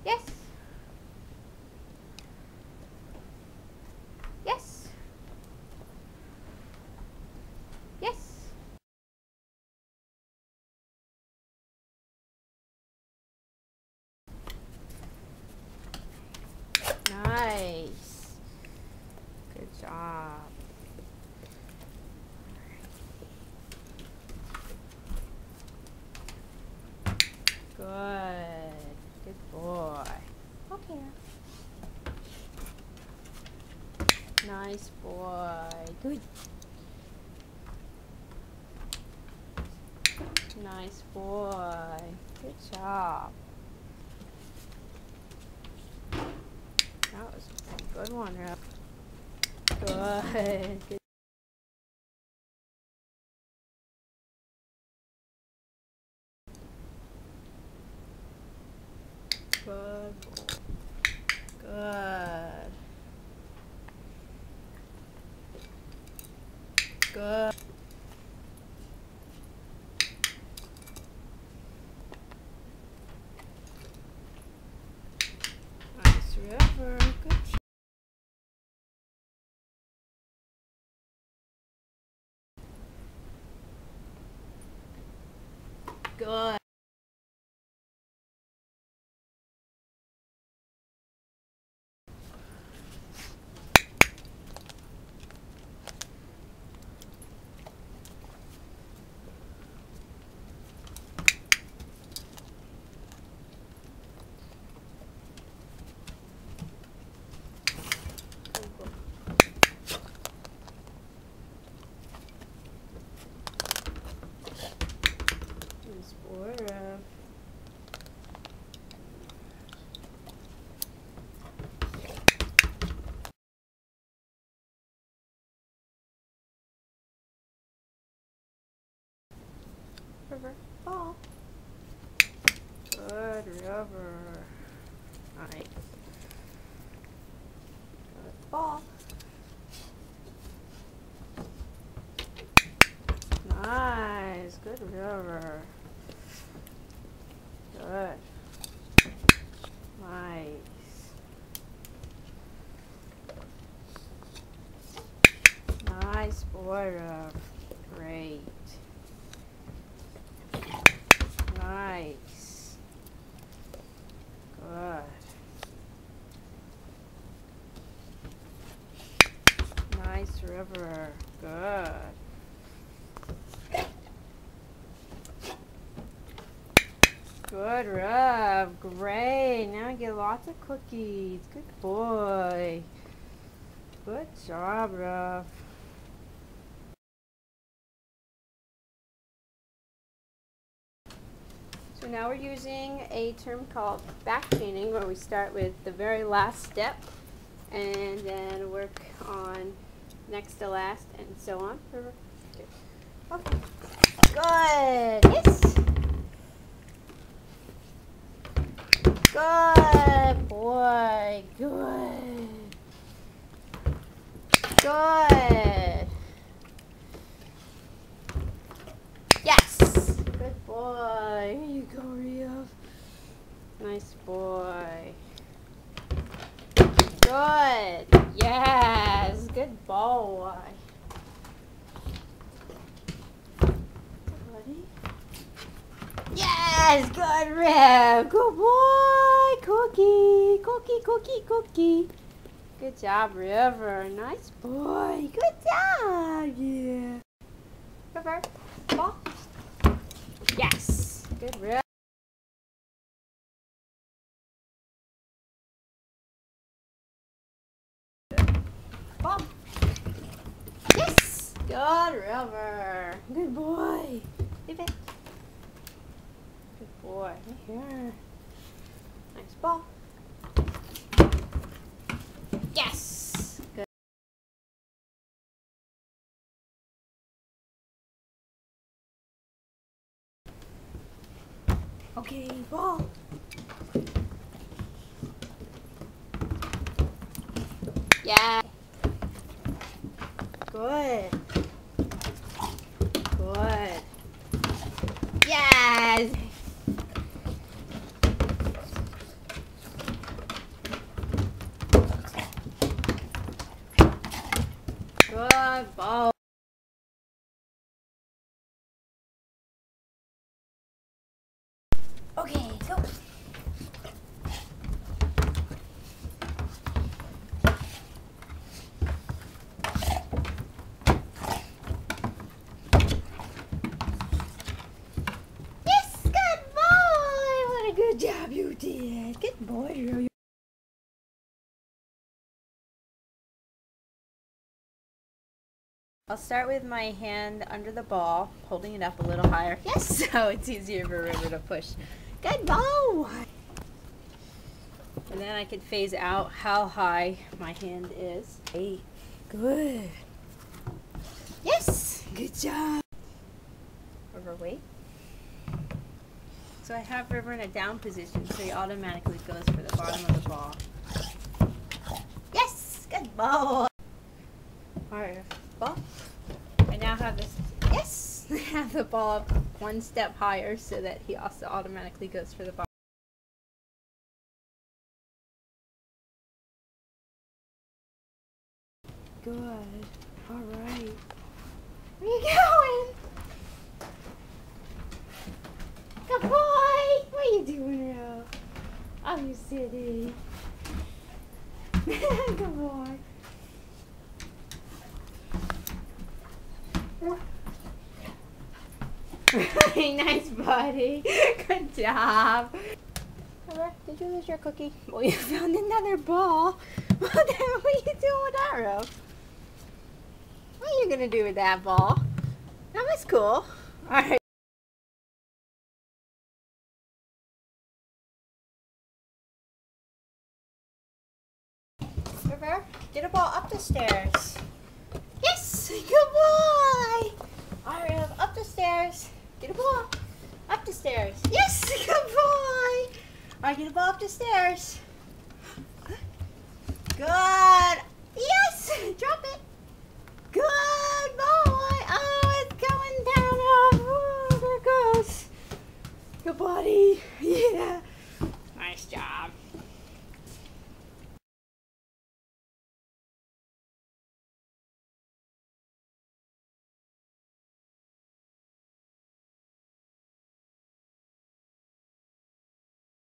Yes. Yes. Yes. Nice. Good job. Good. Good boy. Okay. Nice boy. Good. Nice boy. Good job. That was a good one, Rep. Good. Good. Good. Good. Good. Nice, River. Good. Good. Nice boy, Rev. River. Ball. Good, River. Nice. Good ball. Nice. Good, River. Good. Nice. Nice boy, Rev. Great. Nice. Good. Nice, River. Good. Good, Rev. Great. Now you get lots of cookies. Good boy. Good job, Rev. So now we're using a term called back chaining, where we start with the very last step and then work on next to last and so on. Okay. Good. Yes. Good boy. Good. Good. Yes. Good boy. Here you go, Rio. Nice boy. Good. Yes. Good boy. Buddy. Yes. Good, Rib. Good boy. Cookie. Cookie, cookie, cookie. Good job, River. Nice boy. Good job. Yeah. River. Ball. Yes. Good, River. Ball. Yes. Good, River. Good boy. Leave it. Good boy. Right here. Nice ball. Yes. Good. Okay, ball. Yeah. Good. Good. Yes. Good boy. Okay, go. Yes, good boy. What a good job you did. Good boy. I'll start with my hand under the ball, holding it up a little higher. Yes, so it's easier for River to push. Good boy! And then I could phase out how high my hand is. 8. Good. Yes! Good job. River, wait. So I have River in a down position, so he automatically goes for the bottom of the ball. Yes! Good boy! Alright, ball. I now have this, yes! I have the ball up one step higher so that he also automatically goes for the ball. Good. Alright. Where you going? Good boy! What are you doing now? Oh, you silly. Good boy. Nice, buddy. Good job. River, did you lose your cookie? Well, you found another ball. What are you doing with that, River? What are you gonna do with that ball? That was cool. All right. River, get a ball up the stairs. Yes, good boy. All right, up the stairs. Get a ball. Up the stairs. Yes, good boy. All right, get a ball up the stairs. Good. Yes, drop it. Good boy. Oh, it's going down. Oh, there it goes. Good buddy. Yeah. Nice job.